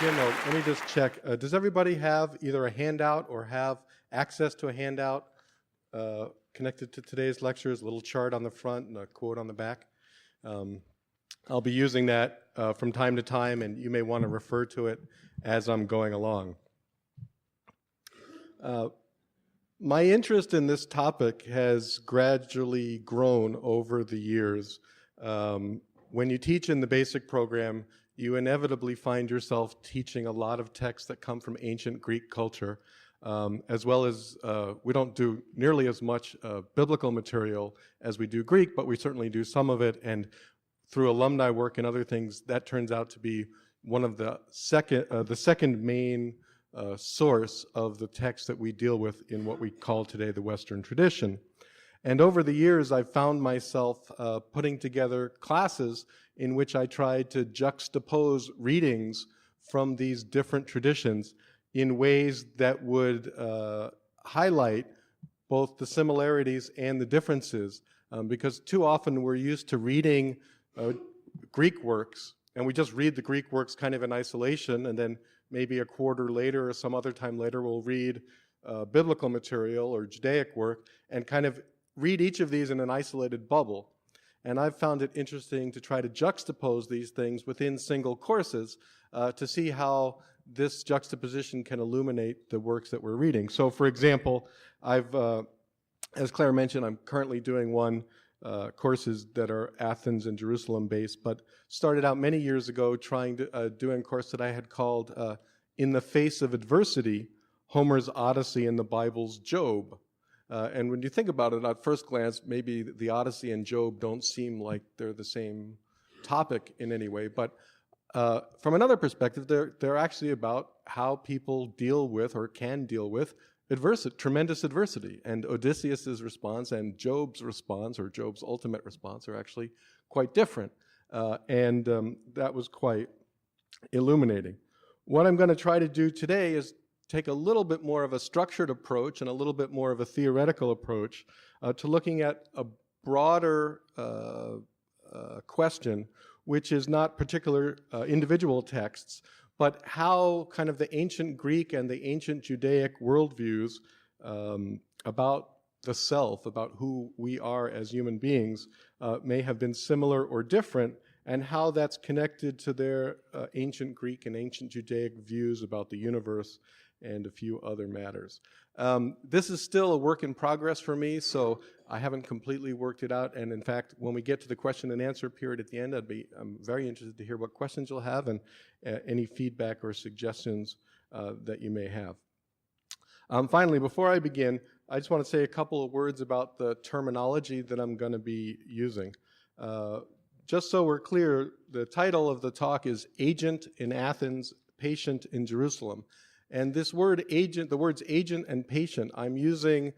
begin, though, let me just check. Does everybody have either a handout or have access to a handout connected to today's lectures? A little chart on the front and a quote on the back. I'll be using that from time to time, and you may want to refer to it as I'm going along. My interest in this topic has gradually grown over the years. When you teach in the basic program, you inevitably find yourself teaching a lot of texts that come from ancient Greek culture, as well as we don't do nearly as much biblical material as we do Greek, but we certainly do some of it, and through alumni work and other things, that turns out to be one of the second main source of the text that we deal with in what we call today the Western tradition. And over the years, I've found myself putting together classes in which I tried to juxtapose readings from these different traditions in ways that would highlight both the similarities and the differences, because too often we're used to reading Greek works, and we just read the Greek works kind of in isolation, and then maybe a quarter later or some other time later we'll read biblical material or Judaic work and kind of read each of these in an isolated bubble. And I've found it interesting to try to juxtapose these things within single courses to see how this juxtaposition can illuminate the works that we're reading. So for example, as Claire mentioned, I'm currently doing courses that are Athens and Jerusalem based, but started out many years ago trying to doing a course that I had called In the Face of Adversity, Homer's Odyssey and the Bible's Job. And when you think about it at first glance, maybe the Odyssey and Job don't seem like they're the same topic in any way, but from another perspective, they're actually about how people deal with or can deal with tremendous adversity. And Odysseus' response and Job's response, or Job's ultimate response, are actually quite different. And that was quite illuminating. What I'm going to try to do today is take a little bit more of a structured approach and a little bit more of a theoretical approach to looking at a broader question, which is not particular individual texts, but how kind of the ancient Greek and the ancient Judaic worldviews about the self, about who we are as human beings, may have been similar or different, and how that's connected to their ancient Greek and ancient Judaic views about the universe and a few other matters. This is still a work in progress for me, so I haven't completely worked it out. And in fact, when we get to the question and answer period at the end, I'm very interested to hear what questions you'll have and any feedback or suggestions that you may have. Finally, before I begin, I just want to say a couple of words about the terminology that I'm going to be using. Just so we're clear, the title of the talk is Agent in Athens, Patient in Jerusalem. And this word agent, the words agent and patient, I'm using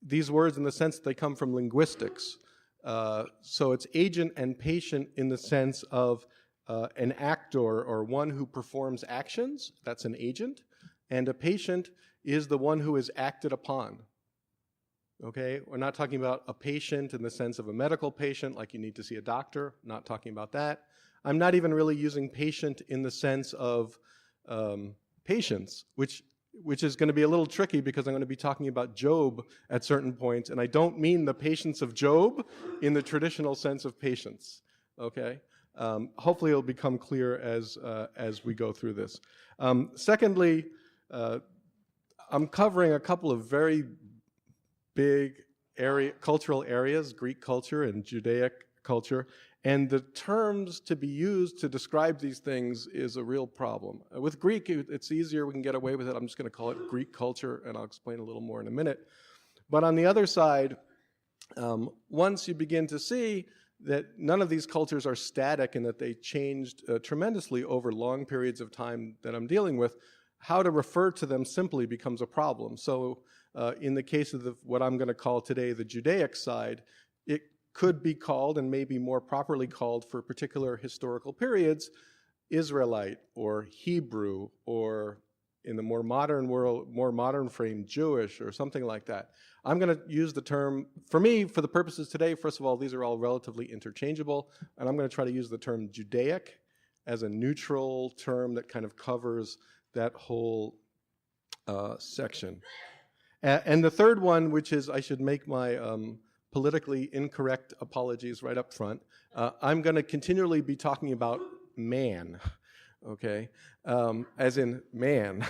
these words in the sense that they come from linguistics. So it's agent and patient in the sense of an actor or one who performs actions, that's an agent, and a patient is the one who is acted upon. Okay, we're not talking about a patient in the sense of a medical patient, like you need to see a doctor, not talking about that. I'm not even really using patient in the sense of patience, which is going to be a little tricky because I'm going to be talking about Job at certain points, and I don't mean the patience of Job in the traditional sense of patience. Okay, hopefully it'll become clear as we go through this. Secondly, I'm covering a couple of very big cultural areas, Greek culture and Judaic culture, and the terms to be used to describe these things is a real problem. With Greek, it's easier, we can get away with it. I'm just going to call it Greek culture, and I'll explain a little more in a minute. But on the other side, once you begin to see that none of these cultures are static and that they changed tremendously over long periods of time that I'm dealing with, how to refer to them simply becomes a problem. So in the case of what I'm going to call today the Judaic side, it could be called, and maybe more properly called for particular historical periods, Israelite or Hebrew, or in the more modern world, more modern frame, Jewish or something like that. I'm going to use the term, for me, for the purposes today, first of all, these are all relatively interchangeable, and I'm going to try to use the term Judaic as a neutral term that kind of covers that whole section. And the third one, which is, I should make my politically incorrect apologies right up front, I'm going to continually be talking about man, okay, as in man,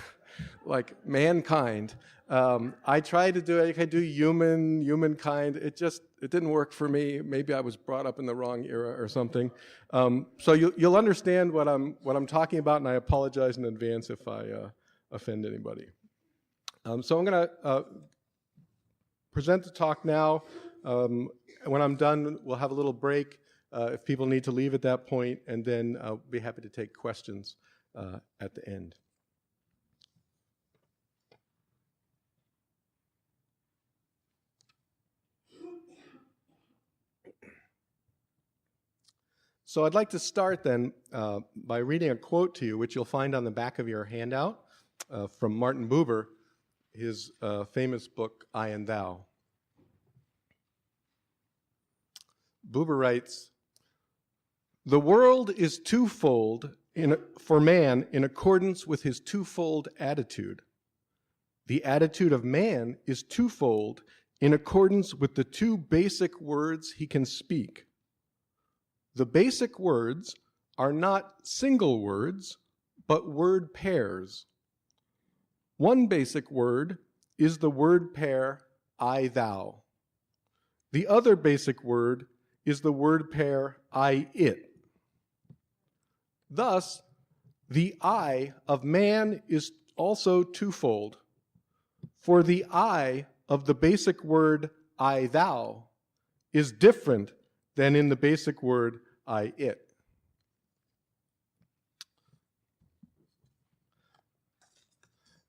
like mankind. I tried to do it, I could do humankind. It didn't work for me. Maybe I was brought up in the wrong era or something. So you'll understand what I'm talking about, and I apologize in advance if I offend anybody. So I'm going to present the talk now. When I'm done, we'll have a little break if people need to leave at that point, and then I'll be happy to take questions at the end. So I'd like to start then by reading a quote to you, which you'll find on the back of your handout from Martin Buber, his famous book, I and Thou. Buber writes, "The world is twofold for man in accordance with his twofold attitude. The attitude of man is twofold in accordance with the two basic words he can speak. The basic words are not single words, but word pairs. One basic word is the word pair I, thou. The other basic word is the word pair I, it. Thus, the I of man is also twofold, for the I of the basic word I, thou is different than in the basic word I, it."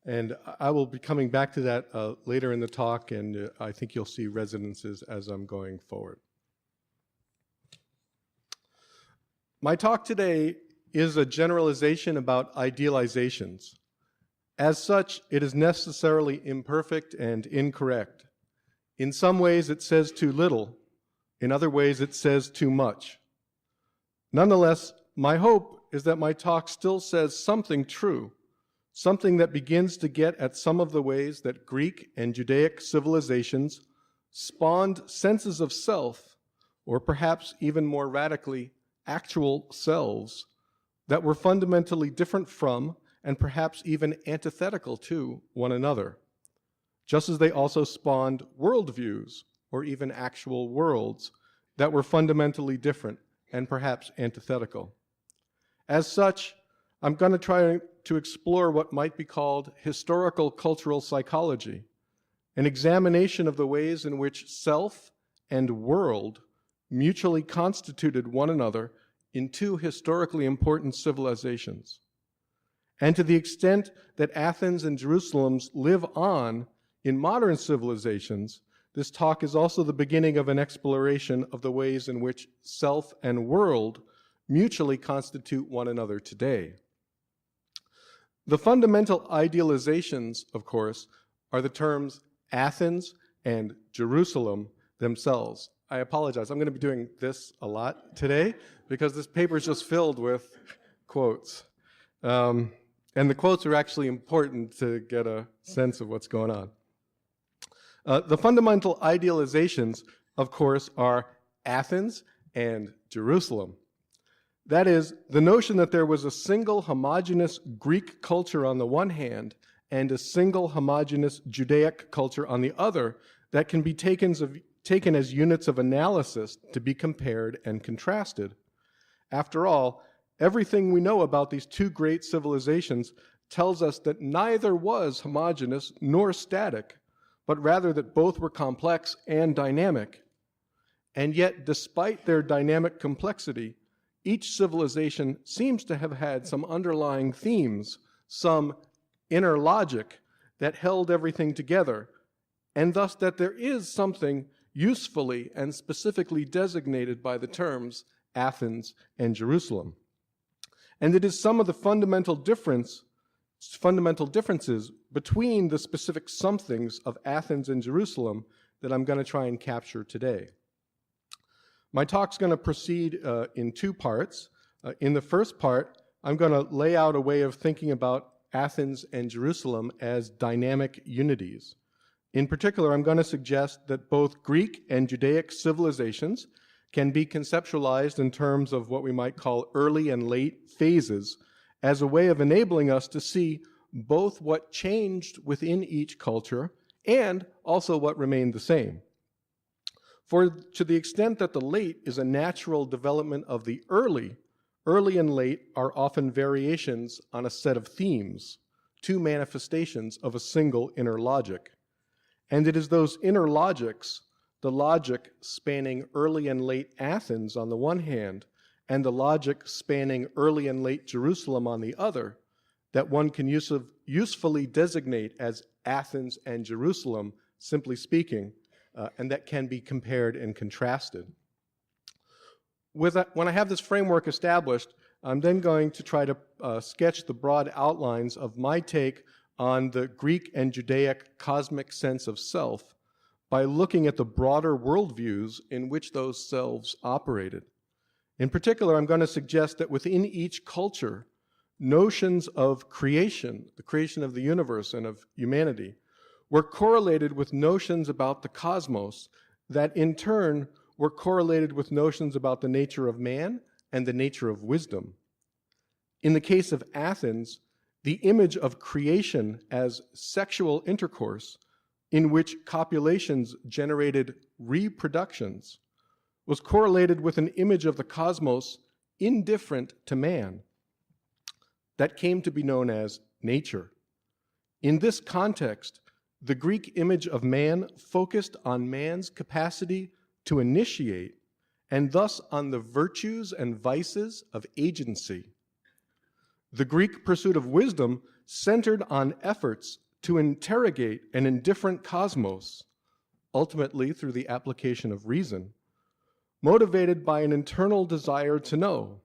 And I will be coming back to that later in the talk, and I think you'll see resonances as I'm going forward. My talk today is a generalization about idealizations. As such, it is necessarily imperfect and incorrect. In some ways, it says too little. In other ways, it says too much. Nonetheless, my hope is that my talk still says something true, something that begins to get at some of the ways that Greek and Judaic civilizations spawned senses of self, or perhaps even more radically, actual selves, that were fundamentally different from, and perhaps even antithetical to, one another, just as they also spawned worldviews, or even actual worlds, that were fundamentally different and perhaps antithetical. As such, I'm going to try to explore what might be called historical cultural psychology, an examination of the ways in which self and world mutually constituted one another in two historically important civilizations. And to the extent that Athens and Jerusalem live on in modern civilizations, this talk is also the beginning of an exploration of the ways in which self and world mutually constitute one another today. The fundamental idealizations, of course, are the terms Athens and Jerusalem themselves. I apologize, I'm going to be doing this a lot today because this paper is just filled with quotes. And the quotes are actually important to get a sense of what's going on. The fundamental idealizations, of course, are Athens and Jerusalem. That is, the notion that there was a single homogeneous Greek culture on the one hand and a single homogeneous Judaic culture on the other that can be taken as units of analysis to be compared and contrasted. After all, everything we know about these two great civilizations tells us that neither was homogeneous nor static, but rather that both were complex and dynamic. And yet, despite their dynamic complexity, each civilization seems to have had some underlying themes, some inner logic that held everything together, and thus that there is something usefully and specifically designated by the terms Athens and Jerusalem. And it is some of the fundamental differences between the specific somethings of Athens and Jerusalem that I'm going to try and capture today. My talk's going to proceed in two parts. In the first part, I'm going to lay out a way of thinking about Athens and Jerusalem as dynamic unities. In particular, I'm going to suggest that both Greek and Judaic civilizations can be conceptualized in terms of what we might call early and late phases as a way of enabling us to see both what changed within each culture and also what remained the same. For to the extent that the late is a natural development of the early and late are often variations on a set of themes, two manifestations of a single inner logic. And it is those inner logics, the logic spanning early and late Athens on the one hand, and the logic spanning early and late Jerusalem on the other, that one can usefully designate as Athens and Jerusalem, simply speaking, and that can be compared and contrasted. When I have this framework established, I'm then going to try to sketch the broad outlines of my take on the Greek and Judaic cosmic sense of self by looking at the broader worldviews in which those selves operated. In particular, I'm going to suggest that within each culture, notions of creation, the creation of the universe and of humanity, were correlated with notions about the cosmos that in turn were correlated with notions about the nature of man and the nature of wisdom. In the case of Athens, the image of creation as sexual intercourse in which copulations generated reproductions was correlated with an image of the cosmos indifferent to man that came to be known as nature. In this context, the Greek image of man focused on man's capacity to initiate and thus on the virtues and vices of agency. The Greek pursuit of wisdom centered on efforts to interrogate an indifferent cosmos, ultimately through the application of reason, motivated by an internal desire to know.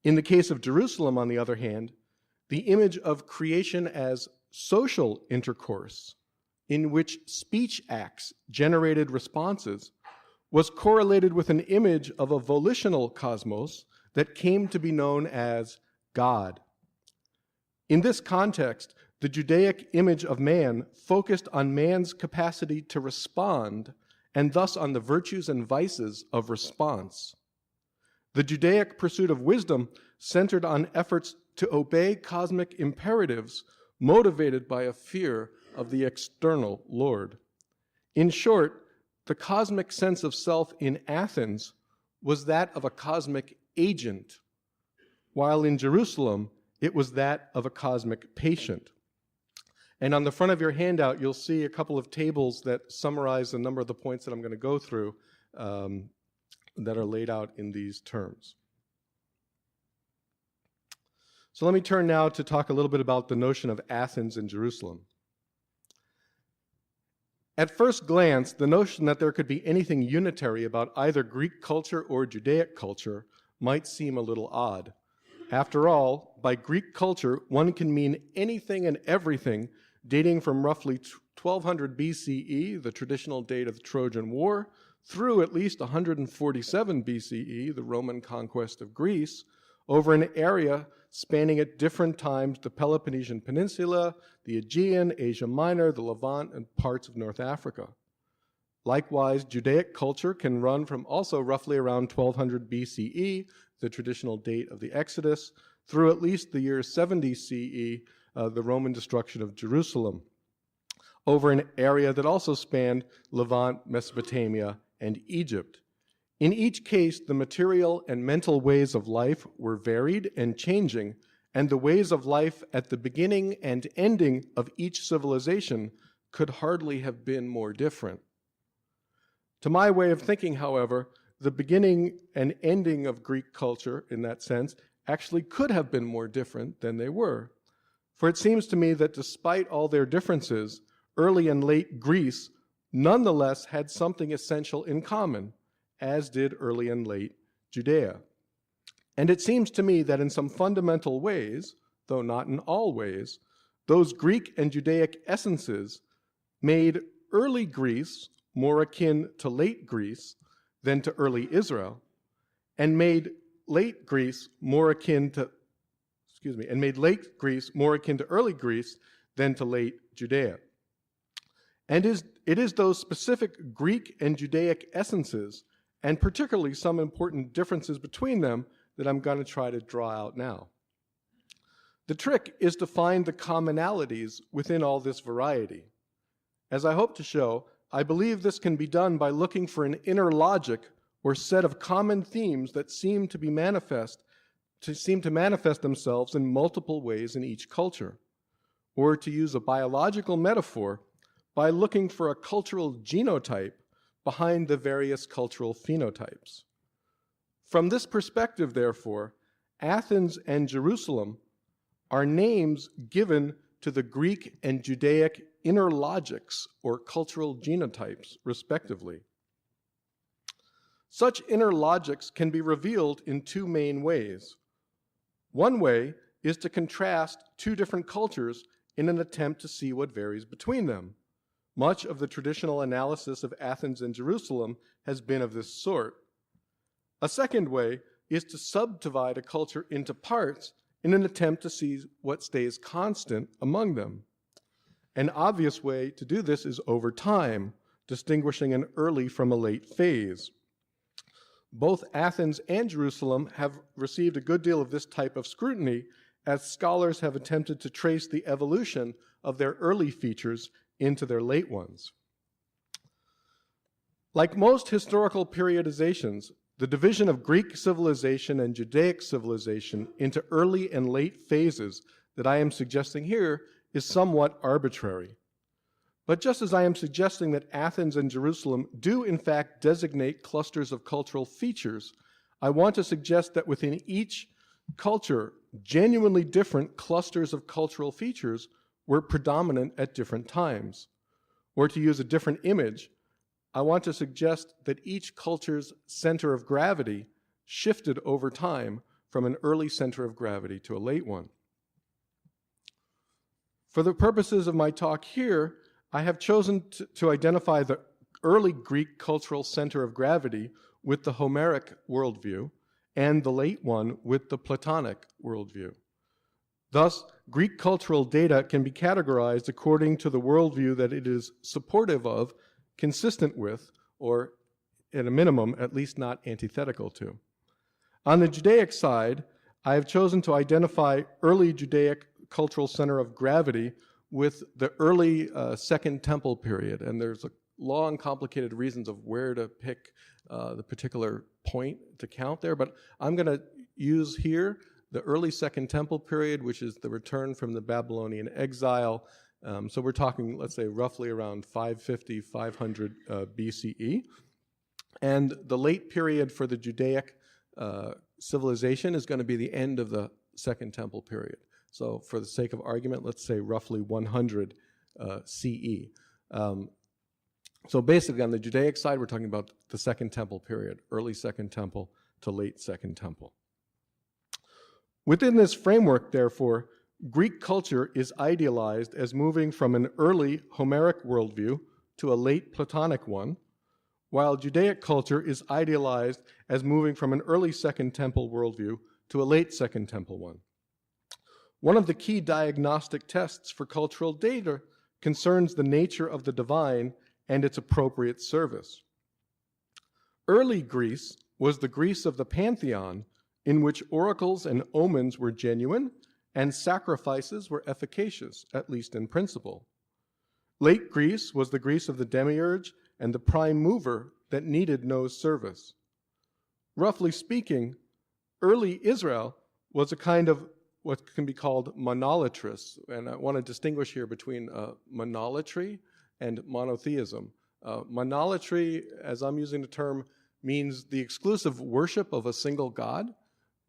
In the case of Jerusalem, on the other hand, the image of creation as social intercourse, in which speech acts generated responses, was correlated with an image of a volitional cosmos that came to be known as God. In this context, the Judaic image of man focused on man's capacity to respond and thus on the virtues and vices of response. The Judaic pursuit of wisdom centered on efforts to obey cosmic imperatives motivated by a fear of the external Lord. In short, the cosmic sense of self in Athens was that of a cosmic agent, while in Jerusalem, it was that of a cosmic patient. And on the front of your handout, you'll see a couple of tables that summarize a number of the points that I'm going to go through that are laid out in these terms. So let me turn now to talk a little bit about the notion of Athens and Jerusalem. At first glance, the notion that there could be anything unitary about either Greek culture or Judaic culture might seem a little odd. After all, by Greek culture, one can mean anything and everything dating from roughly 1200 BCE, the traditional date of the Trojan War, through at least 147 BCE, the Roman conquest of Greece, over an area spanning at different times the Peloponnesian Peninsula, the Aegean, Asia Minor, the Levant, and parts of North Africa. Likewise, Judaic culture can run from also roughly around 1200 BCE, the traditional date of the Exodus, through at least the year 70 CE, the Roman destruction of Jerusalem, over an area that also spanned Levant, Mesopotamia, and Egypt. In each case, the material and mental ways of life were varied and changing, and the ways of life at the beginning and ending of each civilization could hardly have been more different. To my way of thinking, however, the beginning and ending of Greek culture, in that sense, actually could have been more different than they were. For it seems to me that despite all their differences, early and late Greece nonetheless had something essential in common, as did early and late Judea. And it seems to me that in some fundamental ways, though not in all ways, those Greek and Judaic essences made early Greece more akin to late Greece than to early Israel, and made late Greece more akin to, and made late Greece more akin to early Greece than to late Judea. And it is those specific Greek and Judaic essences, and particularly some important differences between them, that I'm going to try to draw out now. The trick is to find the commonalities within all this variety. As I hope to show, I believe this can be done by looking for an inner logic or set of common themes that seem to manifest themselves in multiple ways in each culture. Or to use a biological metaphor, by looking for a cultural genotype behind the various cultural phenotypes. From this perspective, therefore, Athens and Jerusalem are names given to the Greek and Judaic inner logics or cultural genotypes, respectively. Such inner logics can be revealed in two main ways. One way is to contrast two different cultures in an attempt to see what varies between them. Much of the traditional analysis of Athens and Jerusalem has been of this sort. A second way is to subdivide a culture into parts in an attempt to see what stays constant among them. An obvious way to do this is over time, distinguishing an early from a late phase. Both Athens and Jerusalem have received a good deal of this type of scrutiny, as scholars have attempted to trace the evolution of their early features into their late ones. Like most historical periodizations, the division of Greek civilization and Judaic civilization into early and late phases that I am suggesting here is somewhat arbitrary. But just as I am suggesting that Athens and Jerusalem do in fact designate clusters of cultural features, I want to suggest that within each culture, genuinely different clusters of cultural features were predominant at different times. Or to use a different image, I want to suggest that each culture's center of gravity shifted over time from an early center of gravity to a late one. For the purposes of my talk here, I have chosen to identify the early Greek cultural center of gravity with the Homeric worldview and the late one with the Platonic worldview. Thus, Greek cultural data can be categorized according to the worldview that it is supportive of, consistent with, or at a minimum, at least not antithetical to. On the Judaic side, I have chosen to identify early Judaic cultural center of gravity with the early Second Temple period, and there's a long, complicated reasons of where to pick the particular point to count there, but I'm going to use here the early Second Temple period, which is the return from the Babylonian exile. So we're talking, let's say, roughly around 550, 500 BCE. And the late period for the Judaic civilization is going to be the end of the Second Temple period. So for the sake of argument, let's say roughly 100 CE. So basically on the Judaic side, we're talking about the Second Temple period, early Second Temple to late Second Temple. Within this framework, therefore, Greek culture is idealized as moving from an early Homeric worldview to a late Platonic one, while Judaic culture is idealized as moving from an early Second Temple worldview to a late Second Temple one. One of the key diagnostic tests for cultural data concerns the nature of the divine and its appropriate service. Early Greece was the Greece of the pantheon, in which oracles and omens were genuine and sacrifices were efficacious, at least in principle. Late Greece was the Greece of the demiurge and the prime mover that needed no service. Roughly speaking, early Israel was a kind of what can be called monolatrous, and I want to distinguish here between monolatry and monotheism. Monolatry, as I'm using the term, means the exclusive worship of a single god,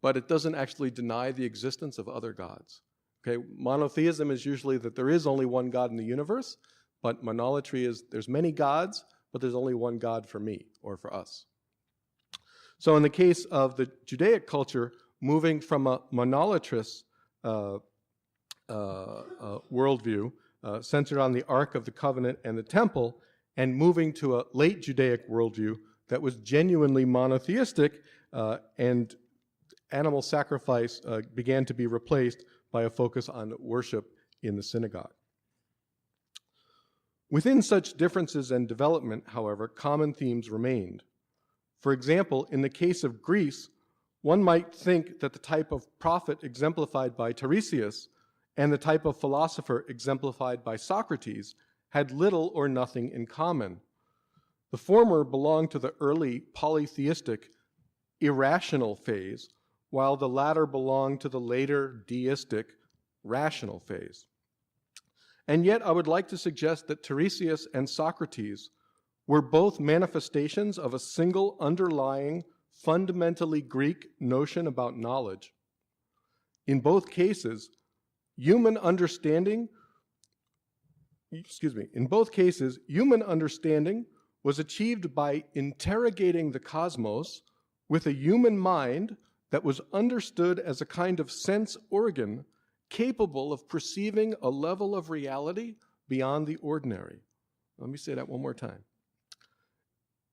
but it doesn't actually deny the existence of other gods. Okay, monotheism is usually that there is only one God in the universe, but monolatry is there's many gods, but there's only one God for me or for us. So in the case of the Judaic culture, moving from a monolatrous worldview centered on the Ark of the Covenant and the Temple, and moving to a late Judaic worldview that was genuinely monotheistic and animal sacrifice began to be replaced by a focus on worship in the synagogue. Within such differences and development, however, common themes remained. For example, in the case of Greece, one might think that the type of prophet exemplified by Tiresias and the type of philosopher exemplified by Socrates had little or nothing in common. The former belonged to the early polytheistic, irrational phase, while the latter belonged to the later deistic, rational phase. And yet I would like to suggest that Tiresias and Socrates were both manifestations of a single underlying, fundamentally Greek notion about knowledge. In both cases, human understanding was achieved by interrogating the cosmos with a human mind that was understood as a kind of sense organ capable of perceiving a level of reality beyond the ordinary. Let me say that one more time.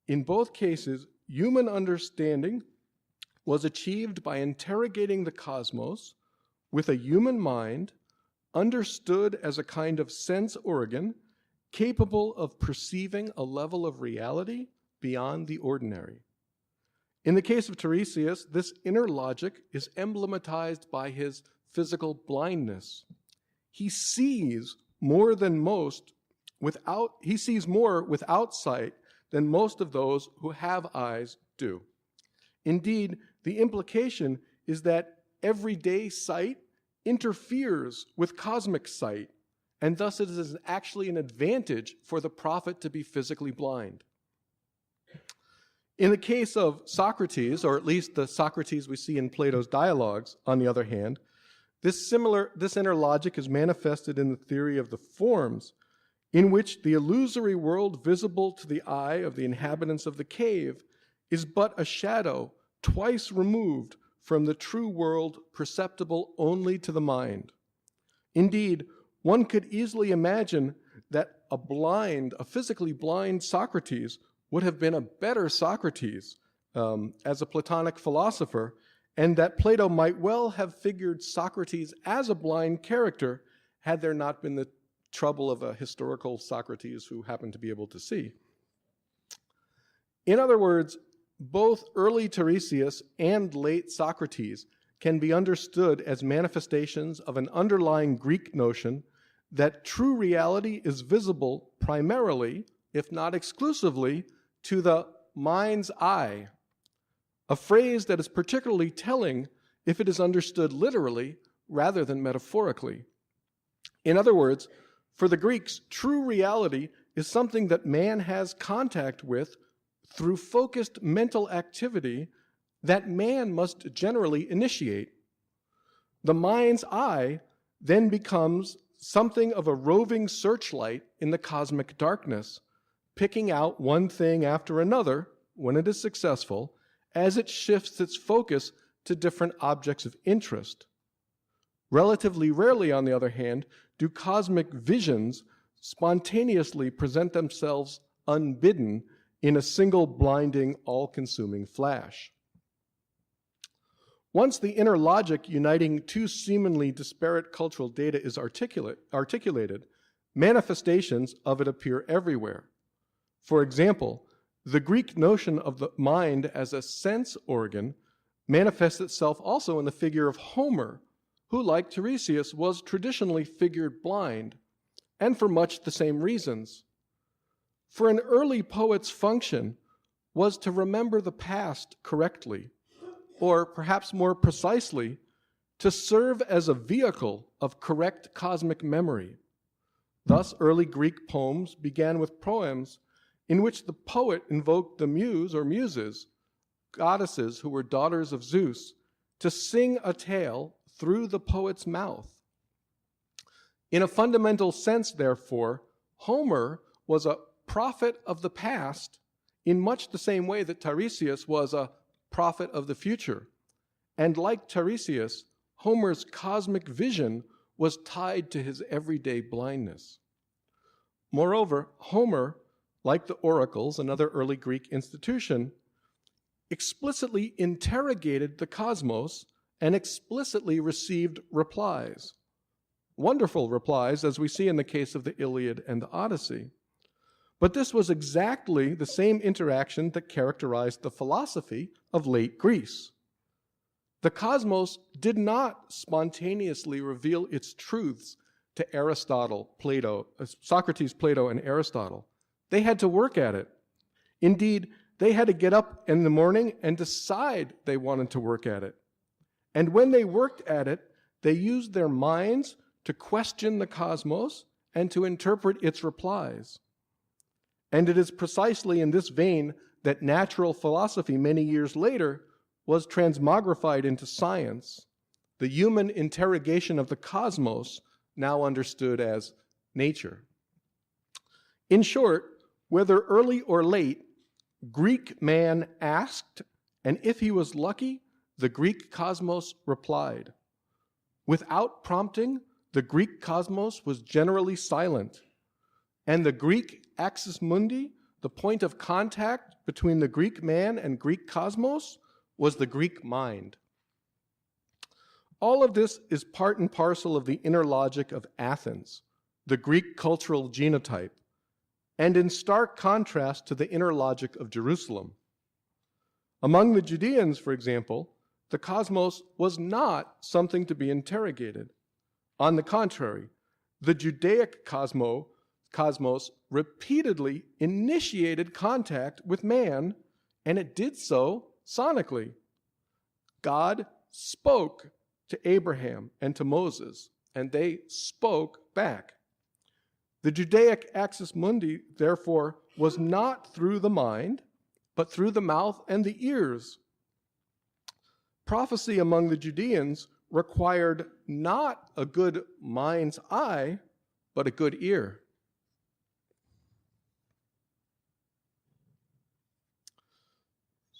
In both cases, human understanding was achieved by interrogating the cosmos with a human mind understood as a kind of sense organ capable of perceiving a level of reality beyond the ordinary. In the case of Tiresias, this inner logic is emblematized by his physical blindness. He sees more without sight than most of those who have eyes do. Indeed, the implication is that everyday sight interferes with cosmic sight, and thus it is actually an advantage for the prophet to be physically blind. In the case of Socrates, or at least the Socrates we see in Plato's dialogues, on the other hand, this inner logic is manifested in the theory of the forms, in which the illusory world visible to the eye of the inhabitants of the cave is but a shadow twice removed from the true world perceptible only to the mind. Indeed, one could easily imagine that a physically blind Socrates would have been a better Socrates as a Platonic philosopher, and that Plato might well have figured Socrates as a blind character had there not been the trouble of a historical Socrates who happened to be able to see. In other words, both early Tiresias and late Socrates can be understood as manifestations of an underlying Greek notion that true reality is visible primarily, if not exclusively, to the mind's eye, a phrase that is particularly telling if it is understood literally rather than metaphorically. In other words, for the Greeks, true reality is something that man has contact with through focused mental activity that man must generally initiate. The mind's eye then becomes something of a roving searchlight in the cosmic darkness, picking out one thing after another, when it is successful, as it shifts its focus to different objects of interest. Relatively rarely, on the other hand, do cosmic visions spontaneously present themselves unbidden in a single blinding, all-consuming flash. Once the inner logic uniting two seemingly disparate cultural data is articulated, manifestations of it appear everywhere. For example, the Greek notion of the mind as a sense organ manifests itself also in the figure of Homer, who, like Tiresias, was traditionally figured blind, and for much the same reasons. For an early poet's function was to remember the past correctly, or perhaps more precisely, to serve as a vehicle of correct cosmic memory. Thus, early Greek poems began with poems in which the poet invoked the muse or muses, goddesses who were daughters of Zeus, to sing a tale through the poet's mouth. In a fundamental sense, therefore, Homer was a prophet of the past in much the same way that Tiresias was a prophet of the future. And like Tiresias, Homer's cosmic vision was tied to his everyday blindness. Moreover, Homer, like the oracles, another early Greek institution, explicitly interrogated the cosmos and explicitly received replies. Wonderful replies, as we see in the case of the Iliad and the Odyssey. But this was exactly the same interaction that characterized the philosophy of late Greece. The cosmos did not spontaneously reveal its truths to Aristotle, Plato, Socrates, Plato, and Aristotle. They had to work at it. Indeed, they had to get up in the morning and decide they wanted to work at it. And when they worked at it, they used their minds to question the cosmos and to interpret its replies. And it is precisely in this vein that natural philosophy many years later was transmogrified into science, the human interrogation of the cosmos now understood as nature. In short, whether early or late, Greek man asked, and if he was lucky, the Greek cosmos replied. Without prompting, the Greek cosmos was generally silent, and the Greek axis mundi, the point of contact between the Greek man and Greek cosmos, was the Greek mind. All of this is part and parcel of the inner logic of Athens, the Greek cultural genotype, and in stark contrast to the inner logic of Jerusalem. Among the Judeans, for example, the cosmos was not something to be interrogated. On the contrary, the Judaic cosmos repeatedly initiated contact with man, and it did so sonically. God spoke to Abraham and to Moses, and they spoke back. The Judaic axis mundi, therefore, was not through the mind, but through the mouth and the ears. Prophecy among the Judeans required not a good mind's eye, but a good ear.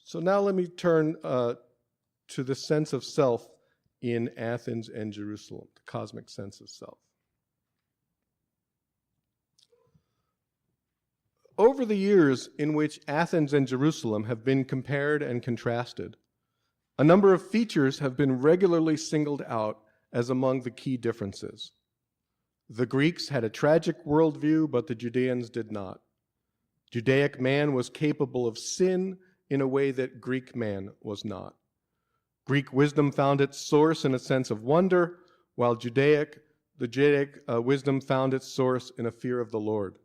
So now let me turn to the sense of self in Athens and Jerusalem, the cosmic sense of self. Over the years in which Athens and Jerusalem have been compared and contrasted, a number of features have been regularly singled out as among the key differences. The Greeks had a tragic worldview, but the Judeans did not. Judaic man was capable of sin in a way that Greek man was not. Greek wisdom found its source in a sense of wonder, while the Judaic wisdom found its source in a fear of the Lord.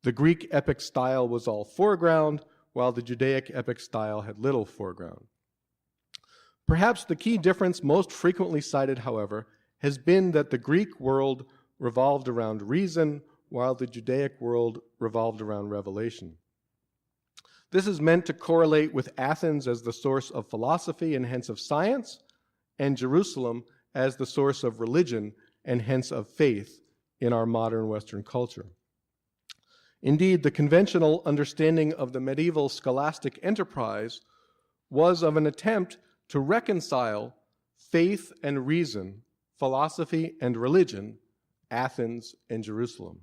The Greek epic style was all foreground, while the Judaic epic style had little foreground. Perhaps the key difference most frequently cited, however, has been that the Greek world revolved around reason, while the Judaic world revolved around revelation. This is meant to correlate with Athens as the source of philosophy and hence of science, and Jerusalem as the source of religion and hence of faith in our modern Western culture. Indeed, the conventional understanding of the medieval scholastic enterprise was of an attempt to reconcile faith and reason, philosophy and religion, Athens and Jerusalem.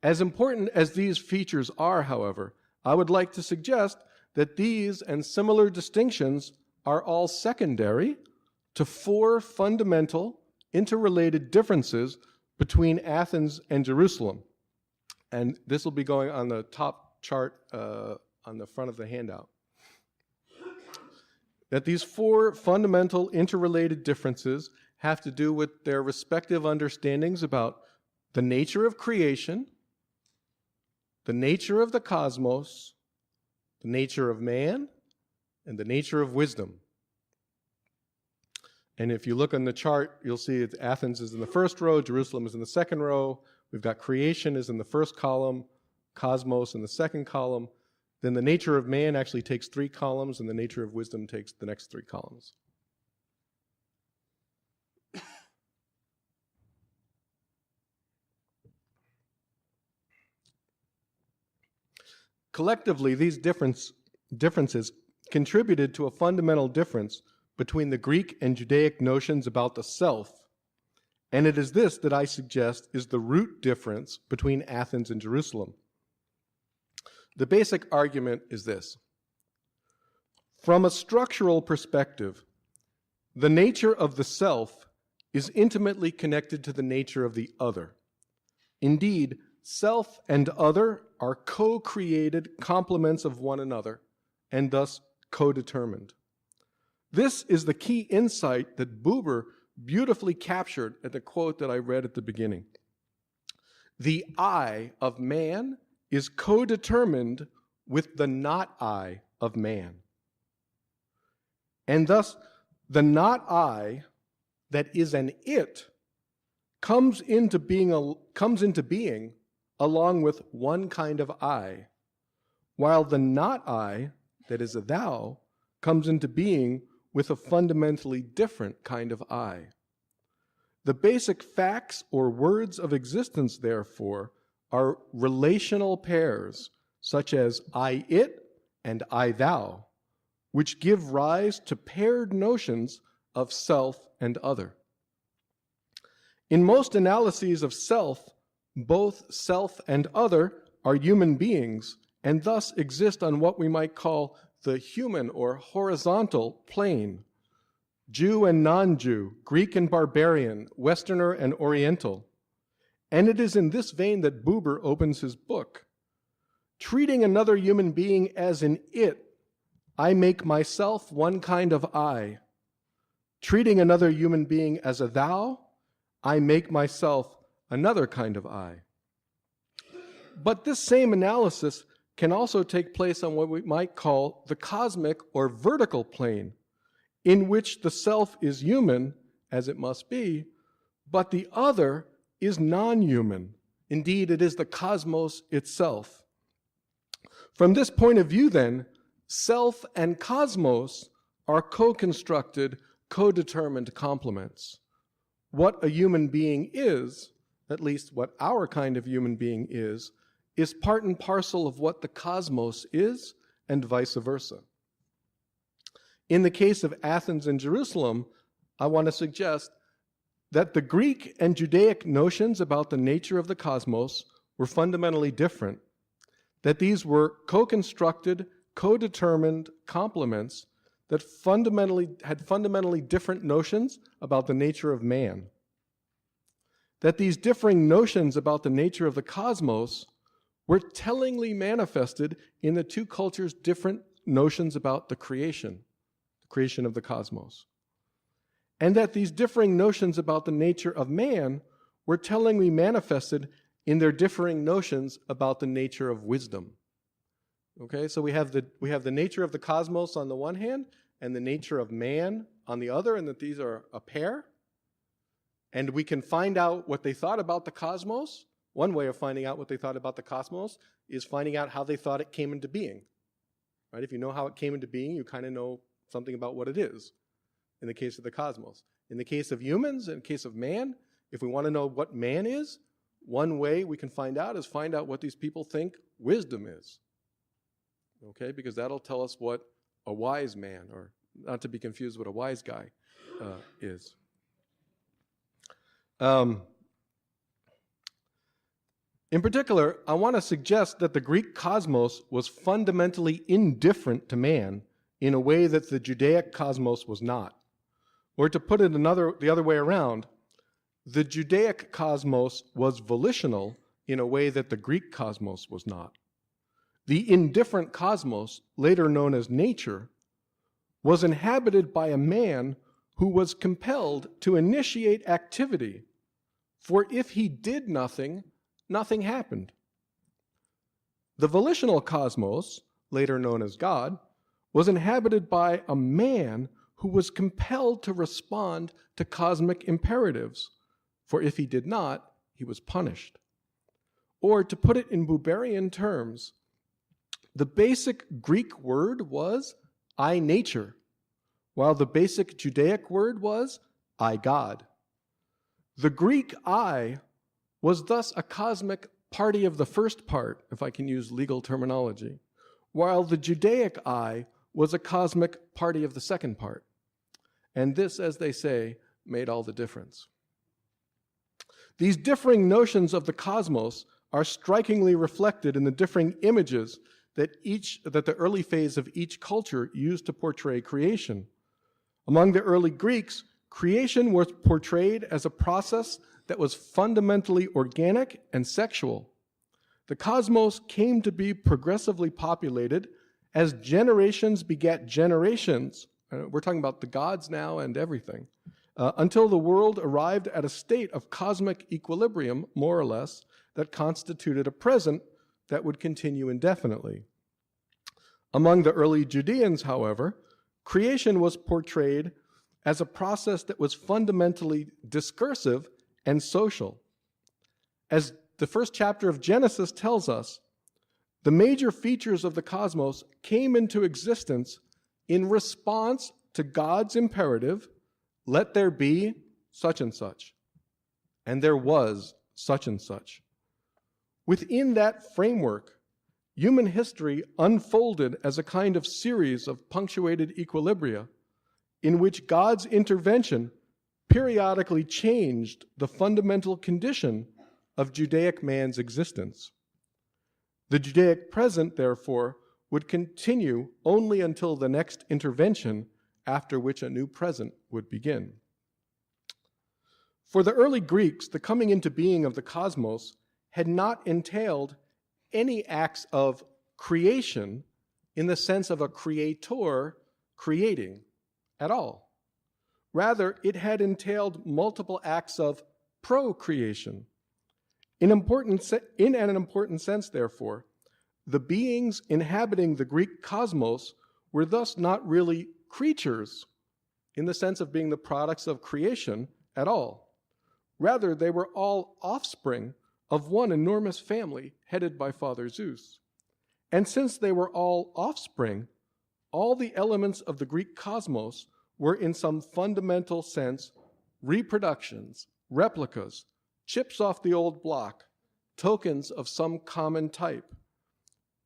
As important as these features are, however, I would like to suggest that these and similar distinctions are all secondary to four fundamental interrelated differences between Athens and Jerusalem. And this will be going on the top chart on the front of the handout. That these four fundamental interrelated differences have to do with their respective understandings about the nature of creation, the nature of the cosmos, the nature of man, and the nature of wisdom. And if you look on the chart, you'll see that Athens is in the first row, Jerusalem is in the second row. We've got creation is in the first column, cosmos in the second column. Then the nature of man actually takes 3 columns, and the nature of wisdom takes the next 3 columns. Collectively, these differences contributed to a fundamental difference between the Greek and Judaic notions about the self, and it is this that I suggest is the root difference between Athens and Jerusalem. The basic argument is this: From a structural perspective, the nature of the self is intimately connected to the nature of the other. Indeed, self and other are co-created complements of one another, and thus co-determined. This is the key insight that Buber beautifully captured at the quote that I read at the beginning. The I of man is co-determined with the not I of man. And thus, the not I that is an it comes into being along with one kind of I, while the not I that is a thou comes into being with a fundamentally different kind of I. The basic facts or words of existence, therefore, are relational pairs, such as I-it and I-thou, which give rise to paired notions of self and other. In most analyses of self, both self and other are human beings, and thus exist on what we might call the human or horizontal plane. Jew and non-Jew, Greek and barbarian, Westerner and Oriental. And it is in this vein that Buber opens his book. Treating another human being as an it, I make myself one kind of I. Treating another human being as a thou, I make myself another kind of I. But this same analysis can also take place on what we might call the cosmic or vertical plane, in which the self is human, as it must be, but the other is non-human. Indeed, it is the cosmos itself. From this point of view, then, self and cosmos are co-constructed, co-determined complements. What a human being is, at least what our kind of human being is part and parcel of what the cosmos is, and vice versa. In the case of Athens and Jerusalem, I want to suggest that the Greek and Judaic notions about the nature of the cosmos were fundamentally different, that these were co-constructed, co-determined complements that had fundamentally different notions about the nature of man. That these differing notions about the nature of the cosmos were tellingly manifested in the two cultures' different notions about the creation of the cosmos. And that these differing notions about the nature of man were tellingly manifested in their differing notions about the nature of wisdom. Okay, so we have the nature of the cosmos on the one hand, and the nature of man on the other, and that these are a pair. And we can find out what they thought about the cosmos. One way of finding out what they thought about the cosmos is finding out how they thought it came into being. Right? If you know how it came into being, you kind of know something about what it is, in the case of the cosmos. In the case of humans, in the case of man, if we want to know what man is, one way we can find out is find out what these people think wisdom is. Okay, because that'll tell us what a wise man, or not to be confused with a wise guy, is. In particular, I want to suggest that the Greek cosmos was fundamentally indifferent to man in a way that the Judaic cosmos was not. Or to put it the other way around, the Judaic cosmos was volitional in a way that the Greek cosmos was not. The indifferent cosmos, later known as nature, was inhabited by a man who was compelled to initiate activity, for if he did nothing, nothing happened. The volitional cosmos, later known as God, was inhabited by a man who was compelled to respond to cosmic imperatives, for if he did not, he was punished. Or to put it in Buberian terms, the basic Greek word was I nature, while the basic Judaic word was I God. The Greek I was thus a cosmic party of the first part, if I can use legal terminology, while the Judaic I was a cosmic party of the second part. And this, as they say, made all the difference. These differing notions of the cosmos are strikingly reflected in the differing images that the early phase of each culture used to portray creation. Among the early Greeks, creation was portrayed as a process that was fundamentally organic and sexual. The cosmos came to be progressively populated as generations begat generations. We're talking about the gods now and everything. Until the world arrived at a state of cosmic equilibrium, more or less, that constituted a present that would continue indefinitely. Among the early Judeans, however, creation was portrayed as a process that was fundamentally discursive and social. As the first chapter of Genesis tells us, the major features of the cosmos came into existence in response to God's imperative, let there be such and such, and there was such and such. Within that framework, human history unfolded as a kind of series of punctuated equilibria in which God's intervention periodically changed the fundamental condition of Judaic man's existence. The Judaic present, therefore, would continue only until the next intervention, after which a new present would begin. For the early Greeks, the coming into being of the cosmos had not entailed any acts of creation in the sense of a creator creating at all. Rather, it had entailed multiple acts of procreation. In an important sense, therefore, the beings inhabiting the Greek cosmos were thus not really creatures in the sense of being the products of creation at all. Rather, they were all offspring of one enormous family headed by Father Zeus. And since they were all offspring, all the elements of the Greek cosmos were in some fundamental sense reproductions, replicas, chips off the old block, tokens of some common type.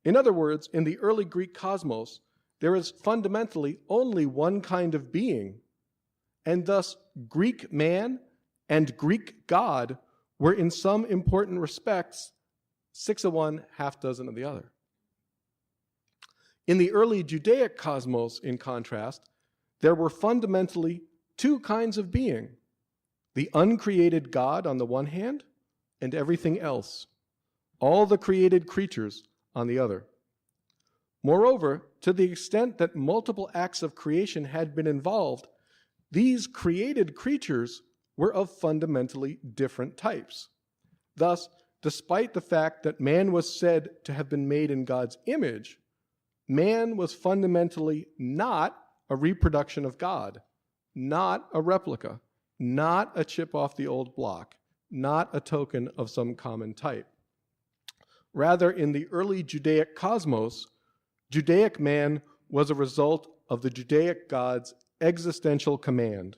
In other words, in the early Greek cosmos, there is fundamentally only one kind of being, and thus Greek man and Greek God were in some important respects 6 of one, half dozen of the other. In the early Judaic cosmos, in contrast, there were fundamentally two kinds of being: the uncreated God on the one hand, and everything else, all the created creatures on the other. Moreover, to the extent that multiple acts of creation had been involved, these created creatures were of fundamentally different types. Thus, despite the fact that man was said to have been made in God's image, man was fundamentally not a reproduction of God, not a replica, not a chip off the old block, not a token of some common type. Rather, in the early Judaic cosmos, Judaic man was a result of the Judaic God's existential command.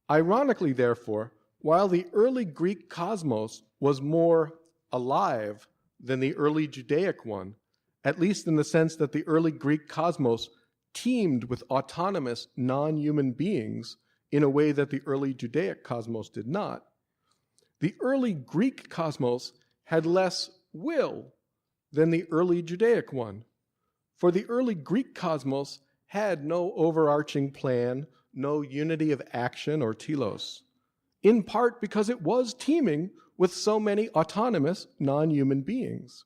Ironically, therefore, while the early Greek cosmos was more alive than the early Judaic one, at least in the sense that the early Greek cosmos teemed with autonomous non-human beings in a way that the early Judaic cosmos did not, the early Greek cosmos had less will than the early Judaic one. For the early Greek cosmos had no overarching plan, no unity of action or telos, in part because it was teeming with so many autonomous non-human beings.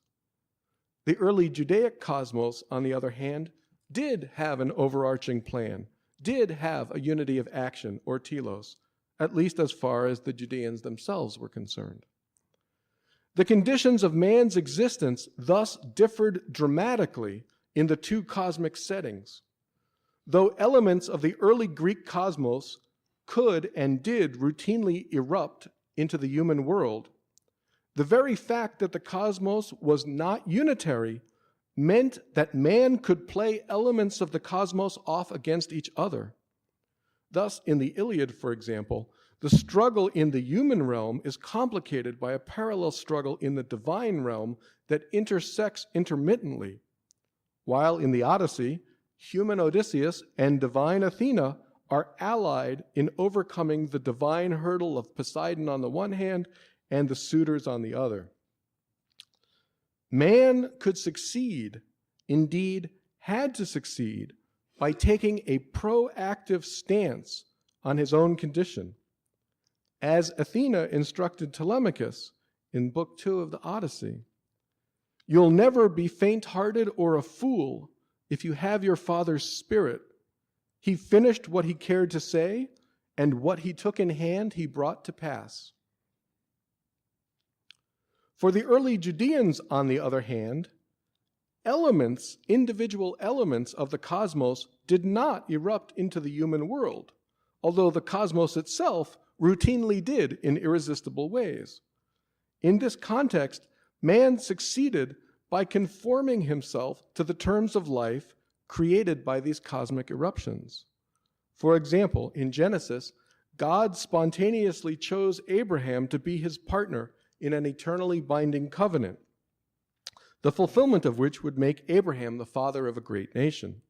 The early Judaic cosmos, on the other hand, did have an overarching plan, did have a unity of action or telos, at least as far as the Judeans themselves were concerned. The conditions of man's existence thus differed dramatically in the two cosmic settings. Though elements of the early Greek cosmos could and did routinely erupt into the human world, the very fact that the cosmos was not unitary meant that man could play elements of the cosmos off against each other. Thus, in the Iliad, for example, the struggle in the human realm is complicated by a parallel struggle in the divine realm that intersects intermittently, while in the Odyssey, human Odysseus and divine Athena are allied in overcoming the divine hurdle of Poseidon on the one hand and the suitors on the other. Man could succeed, indeed had to succeed, by taking a proactive stance on his own condition. As Athena instructed Telemachus in Book 2 of the Odyssey, "You'll never be faint-hearted or a fool if you have your father's spirit. He finished what he cared to say, and what he took in hand he brought to pass." For the early Judeans, on the other hand, individual elements of the cosmos did not erupt into the human world, although the cosmos itself routinely did in irresistible ways. In this context, man succeeded by conforming himself to the terms of life created by these cosmic eruptions. For example, in Genesis, God spontaneously chose Abraham to be his partner in an eternally binding covenant, the fulfillment of which would make Abraham the father of a great nation.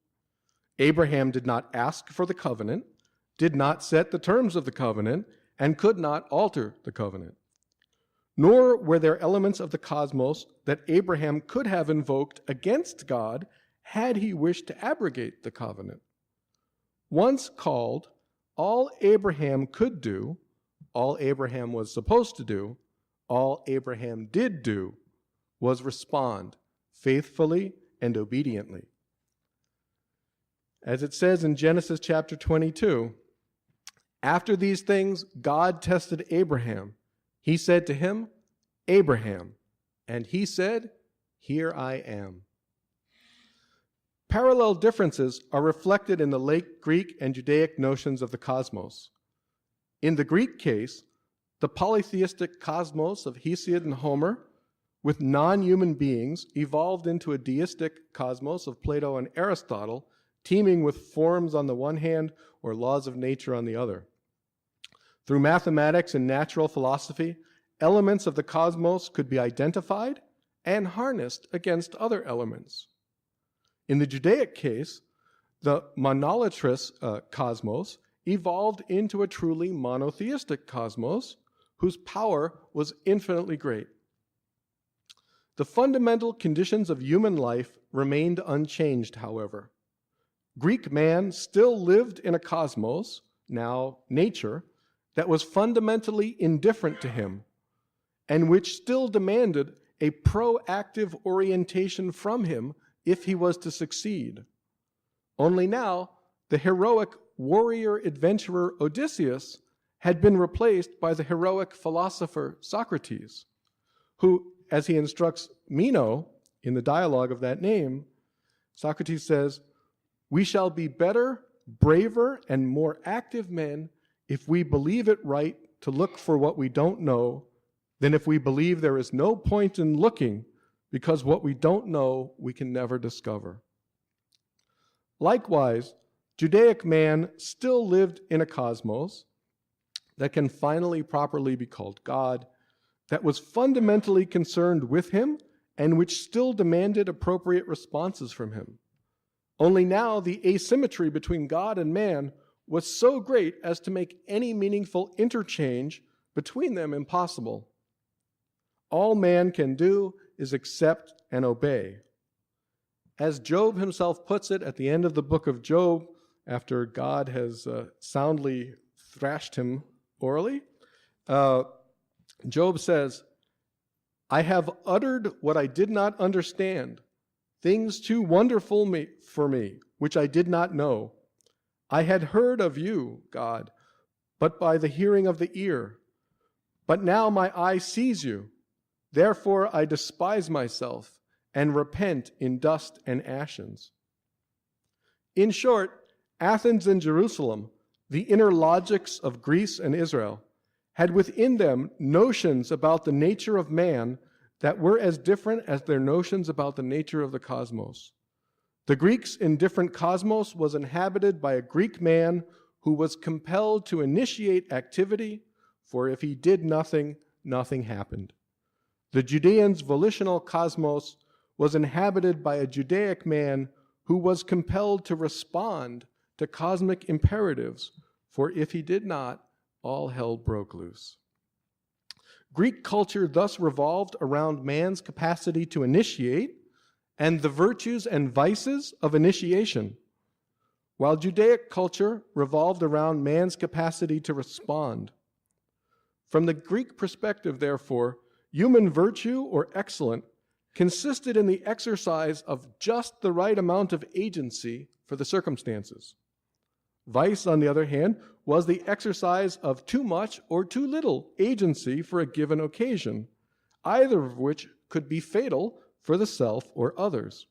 Abraham did not ask for the covenant, did not set the terms of the covenant, and could not alter the covenant. Nor were there elements of the cosmos that Abraham could have invoked against God had he wished to abrogate the covenant. Once called, all Abraham could do, all Abraham was supposed to do, all Abraham did do, was respond faithfully and obediently. As it says in Genesis chapter 22, "After these things, God tested Abraham. He said to him, 'Abraham,' and he said, 'Here I am.'" Parallel differences are reflected in the late Greek and Judaic notions of the cosmos. In the Greek case, the polytheistic cosmos of Hesiod and Homer, with non-human beings, evolved into a deistic cosmos of Plato and Aristotle, teeming with forms on the one hand or laws of nature on the other. Through mathematics and natural philosophy, elements of the cosmos could be identified and harnessed against other elements. In the Judaic case, the monolatrous cosmos evolved into a truly monotheistic cosmos whose power was infinitely great. The fundamental conditions of human life remained unchanged, however. Greek man still lived in a cosmos, now nature, that was fundamentally indifferent to him, and which still demanded a proactive orientation from him if he was to succeed. Only now, the heroic warrior-adventurer Odysseus had been replaced by the heroic philosopher Socrates, who, as he instructs Meno in the dialogue of that name, Socrates says, "We shall be better, braver, and more active men if we believe it right to look for what we don't know than if we believe there is no point in looking, because what we don't know we can never discover." Likewise, Judaic man still lived in a cosmos that can finally properly be called God, that was fundamentally concerned with him and which still demanded appropriate responses from him. Only now the asymmetry between God and man was so great as to make any meaningful interchange between them impossible. All man can do is accept and obey. As Job himself puts it at the end of the book of Job, after God has soundly thrashed him orally, Job says, "I have uttered what I did not understand, things too wonderful for me, which I did not know. I had heard of you, God, but by the hearing of the ear. But now my eye sees you. Therefore I despise myself and repent in dust and ashes." In short, Athens and Jerusalem, the inner logics of Greece and Israel, had within them notions about the nature of man that were as different as their notions about the nature of the cosmos. The Greeks' indifferent cosmos was inhabited by a Greek man who was compelled to initiate activity, for if he did nothing, nothing happened. The Judeans' volitional cosmos was inhabited by a Judaic man who was compelled to respond to cosmic imperatives, for if he did not, all hell broke loose. Greek culture thus revolved around man's capacity to initiate and the virtues and vices of initiation, while Judaic culture revolved around man's capacity to respond. From the Greek perspective, therefore, human virtue or excellence consisted in the exercise of just the right amount of agency for the circumstances. Vice, on the other hand, was the exercise of too much or too little agency for a given occasion, either of which could be fatal for the self or others.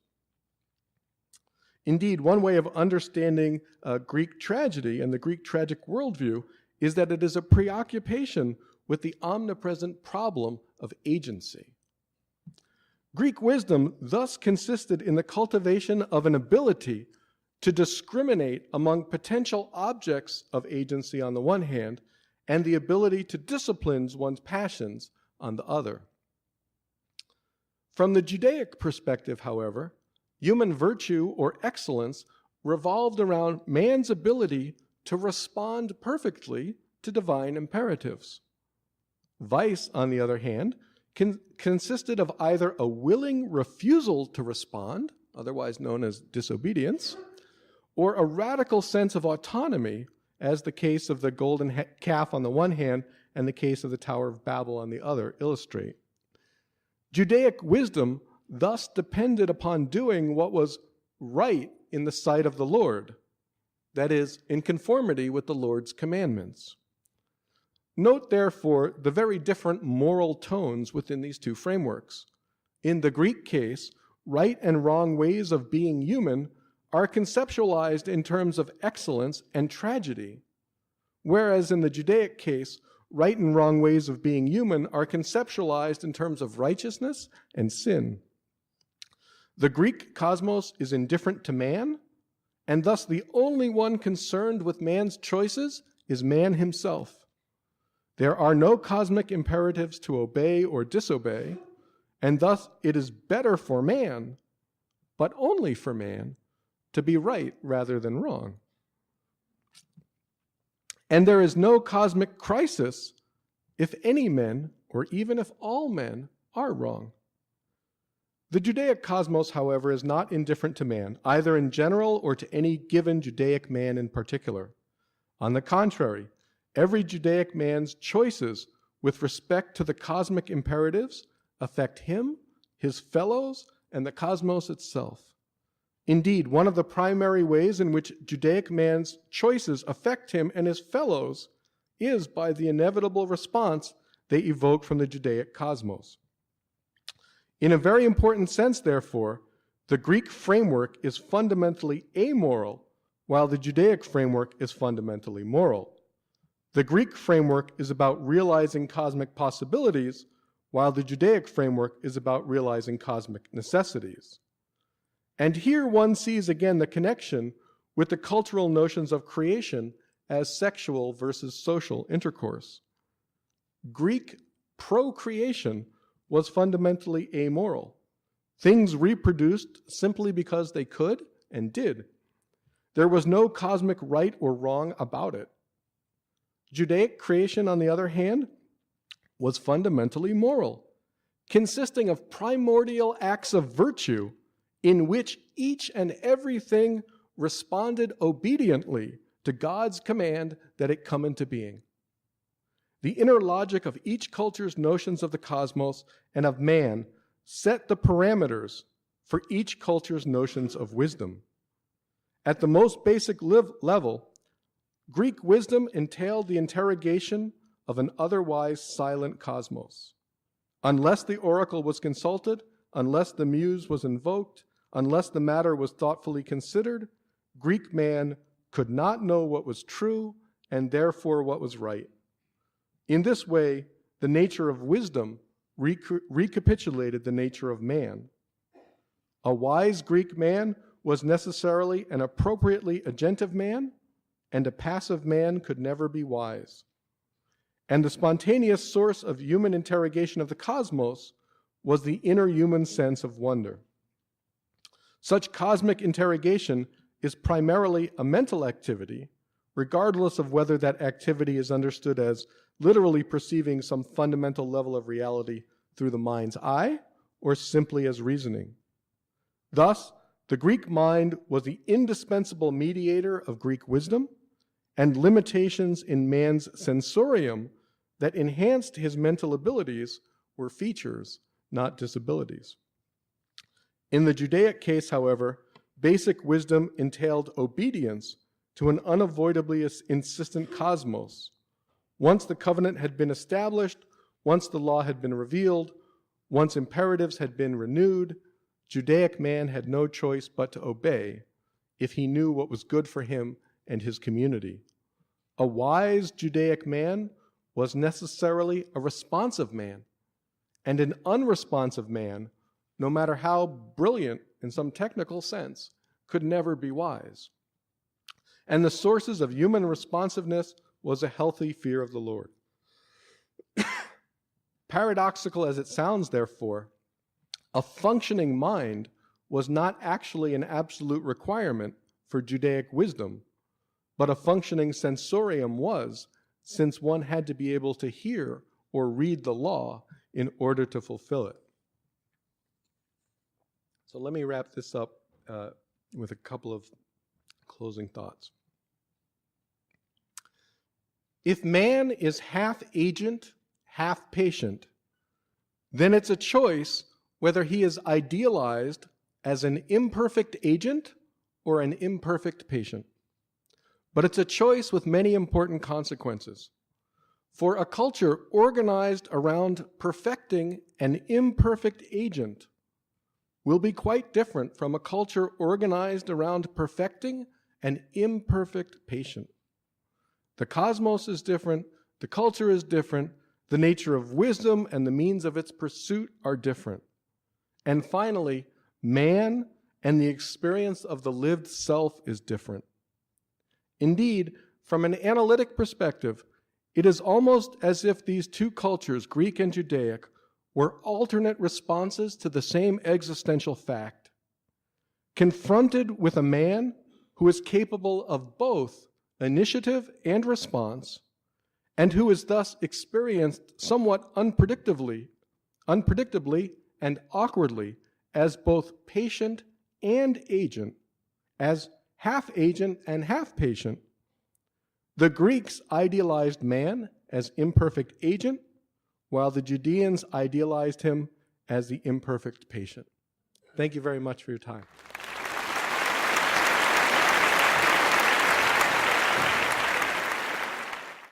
Indeed, one way of understanding Greek tragedy and the Greek tragic worldview is that it is a preoccupation with the omnipresent problem of agency. Greek wisdom thus consisted in the cultivation of an ability to discriminate among potential objects of agency on the one hand, and the ability to discipline one's passions on the other. From the Judaic perspective, however, human virtue or excellence revolved around man's ability to respond perfectly to divine imperatives. Vice, on the other hand, consisted of either a willing refusal to respond, otherwise known as disobedience, or a radical sense of autonomy, as the case of the golden calf on the one hand and the case of the Tower of Babel on the other illustrate. Judaic wisdom thus depended upon doing what was right in the sight of the Lord, that is, in conformity with the Lord's commandments. Note, therefore, the very different moral tones within these two frameworks. In the Greek case, right and wrong ways of being human are conceptualized in terms of excellence and tragedy, whereas in the Judaic case, right and wrong ways of being human are conceptualized in terms of righteousness and sin. The Greek cosmos is indifferent to man, and thus the only one concerned with man's choices is man himself. There are no cosmic imperatives to obey or disobey, and thus it is better for man, but only for man, to be right rather than wrong. And there is no cosmic crisis if any men, or even if all men, are wrong. The Judaic cosmos, however, is not indifferent to man, either in general or to any given Judaic man in particular. On the contrary, every Judaic man's choices with respect to the cosmic imperatives affect him, his fellows, and the cosmos itself. Indeed, one of the primary ways in which Judaic man's choices affect him and his fellows is by the inevitable response they evoke from the Judaic cosmos. In a very important sense, therefore, the Greek framework is fundamentally amoral, while the Judaic framework is fundamentally moral. The Greek framework is about realizing cosmic possibilities, while the Judaic framework is about realizing cosmic necessities. And here one sees again the connection with the cultural notions of creation as sexual versus social intercourse. Greek procreation was fundamentally amoral. Things reproduced simply because they could and did. There was no cosmic right or wrong about it. Judaic creation, on the other hand, was fundamentally moral, consisting of primordial acts of virtue in which each and everything responded obediently to God's command that it come into being. The inner logic of each culture's notions of the cosmos and of man set the parameters for each culture's notions of wisdom. At the most basic level, Greek wisdom entailed the interrogation of an otherwise silent cosmos. Unless the oracle was consulted, unless the muse was invoked, unless the matter was thoughtfully considered, Greek man could not know what was true and therefore what was right. In this way, the nature of wisdom recapitulated the nature of man. A wise Greek man was necessarily an appropriately agentive man, and a passive man could never be wise. And the spontaneous source of human interrogation of the cosmos was the inner human sense of wonder. Such cosmic interrogation is primarily a mental activity, regardless of whether that activity is understood as literally perceiving some fundamental level of reality through the mind's eye, or simply as reasoning. Thus, the Greek mind was the indispensable mediator of Greek wisdom, and limitations in man's sensorium that enhanced his mental abilities were features, not disabilities. In the Judaic case, however, basic wisdom entailed obedience to an unavoidably insistent cosmos. Once the covenant had been established, once the law had been revealed, once imperatives had been renewed, Judaic man had no choice but to obey if he knew what was good for him and his community. A wise Judaic man was necessarily a responsive man, and an unresponsive man, no matter how brilliant in some technical sense, could never be wise. And the sources of human responsiveness was a healthy fear of the Lord. Paradoxical as it sounds, therefore, a functioning mind was not actually an absolute requirement for Judaic wisdom, but a functioning sensorium was, since one had to be able to hear or read the law in order to fulfill it. So let me wrap this up with a couple of closing thoughts. If man is half agent, half patient, then it's a choice whether he is idealized as an imperfect agent or an imperfect patient. But it's a choice with many important consequences. For a culture organized around perfecting an imperfect agent will be quite different from a culture organized around perfecting an imperfect patient. The cosmos is different, the culture is different, the nature of wisdom and the means of its pursuit are different. And finally, man and the experience of the lived self is different. Indeed, from an analytic perspective, it is almost as if these two cultures, Greek and Judaic, were alternate responses to the same existential fact. Confronted with a man who is capable of both initiative and response, and who is thus experienced somewhat unpredictably and awkwardly as both patient and agent, as half agent and half patient, the Greeks idealized man as imperfect agent, while the Judeans idealized him as the imperfect patient. Thank you very much for your time.